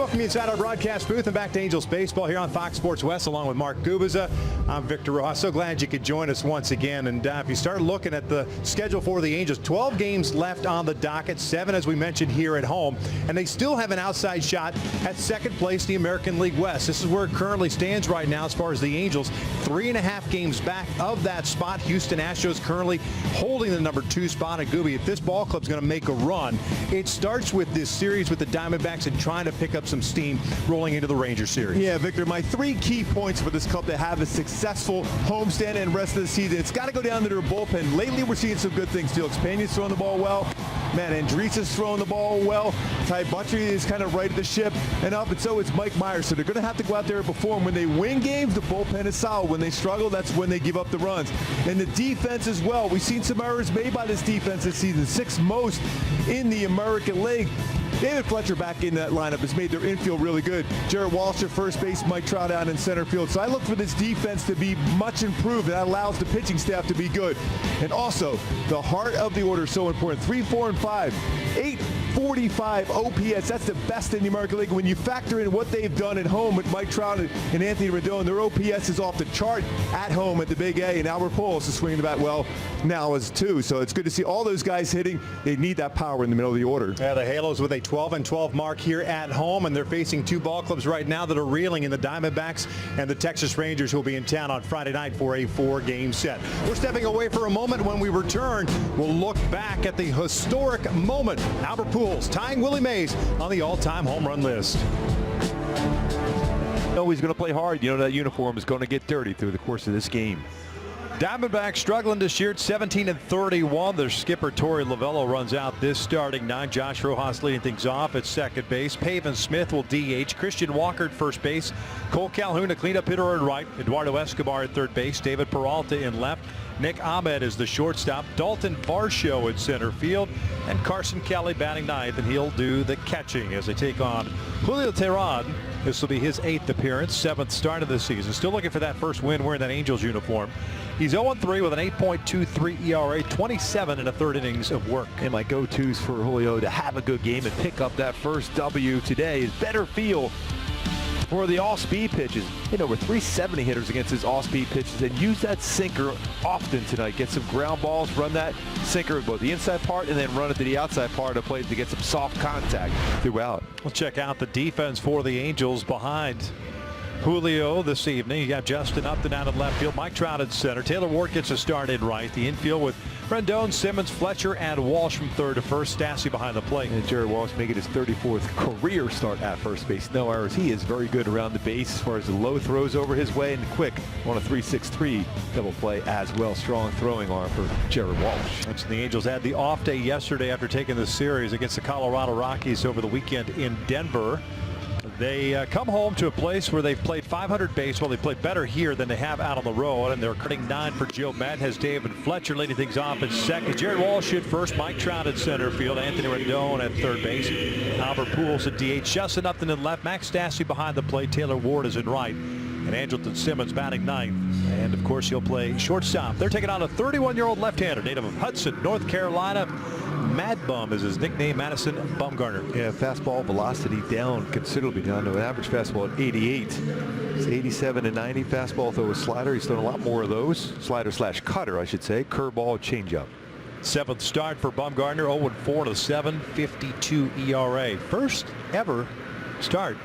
welcome you inside our broadcast booth and back to Angels Baseball here on Fox Sports West along with Mark Gubiza. I'm Victor Rojas. So glad you could join us once again. And if you start looking at the schedule for the Angels, 12 games left on the docket, 7 as we mentioned here at home, and they still have an outside shot at second place in the American League West. This is where it currently stands right now as far as the Angels, 3.5 games back of that spot. Houston Astros currently holding the number 2 spot. And Gooby, if this ball club's going to make a run, it starts with this series with the Diamondbacks and trying to pick up some steam rolling into the Rangers series. Yeah, Victor, my 3 key points for this club to have a successful homestand and rest of the season, it's got to go down to their bullpen. Lately, we're seeing some good things. Felix Pena's throwing the ball well. Man, Andrees throwing the ball well. Ty Buttrey is kind of righted the ship and up, and so is Mike Myers. So they're going to have to go out there and perform. When they win games, the bullpen is solid. When they struggle, that's when they give up the runs. And the defense as well. We've seen some errors made by this defense this season, 6th most in the American League. David Fletcher back in that lineup has made their infield really good. Jared Walsh at first base, Mike Trout out in center field. So I look for this defense to be much improved. That allows the pitching staff to be good. And also, the heart of the order is so important. 3, 4, and 5. 845 OPS. That's the best in the American League. When you factor in what they've done at home with Mike Trout and Anthony Rendon, their OPS is off the chart at home at the Big A. And Albert Pujols is swinging the bat well now as 2. So it's good to see all those guys hitting. They need that power in the middle of the order. Yeah, the Halos with a 12-12 mark here at home, and they're facing 2 ball clubs right now that are reeling in the Diamondbacks and the Texas Rangers, who will be in town on Friday night for a 4-game set. We're stepping away for a moment. When we return, we'll look back at the historic moment. Albert Pujols tying Willie Mays on the all-time home run list. No, he's going to play hard. You know that uniform is going to get dirty through the course of this game. Diamondbacks struggling this year at 17-31. Their skipper Torey Lovello runs out this starting 9. Josh Rojas leading things off at second base. Pavin Smith will DH. Christian Walker at first base. Cole Calhoun a cleanup hitter at right. Eduardo Escobar at third base. David Peralta in left. Nick Ahmed is the shortstop. Dalton Varsho at center field. And Carson Kelly batting 9th, and he'll do the catching as they take on Julio Teheran. This will be his 8th appearance, 7th start of the season. Still looking for that first win wearing that Angels uniform. He's 0-3 with an 8.23 ERA, 27 1/3 innings of work. And my go-tos for Julio to have a good game and pick up that first W today is better feel for the all-speed pitches. Hit over 370 hitters against his all-speed pitches, and use that sinker often tonight. Get some ground balls, run that sinker both the inside part and then run it to the outside part of the plate to get some soft contact throughout. We'll check out the defense for the Angels behind Julio this evening. You got Justin Upton out in left field, Mike Trout at center. Taylor Ward gets a start in right. The infield with Rendon, Simmons, Fletcher, and Walsh from third to first. Stassi behind the plate. And Jared Walsh making his 34th career start at first base. No errors. He is very good around the base as far as the low throws over his way and quick on a 3-6-3 double play as well. Strong throwing arm for Jared Walsh. And the Angels had the off day yesterday after taking the series against the Colorado Rockies over the weekend in Denver. They come home to a place where they've played 500 baseball. They played better here than they have out on the road, and they're cutting 9 for Joe Madden. Has David Fletcher leading things off at second. Jared Walsh at first. Mike Trout at center field. Anthony Rendon at third base. Albert Pujols at DH. Justin Upton in left. Max Stassi behind the plate. Taylor Ward is in right. And Andrelton Simmons batting 9th. And, of course, he'll play shortstop. They're taking on a 31-year-old left-hander, native of Hudson, North Carolina. Mad Bum is his nickname, Madison Bumgarner. Yeah, fastball velocity down considerably, down to an average fastball at 88. It's 87 and 90 fastball, though, with slider. He's done a lot more of those. Slider/cutter, I should say. Curveball, changeup. 7th start for Bumgarner, 0-4 to 7, 52 ERA. First ever start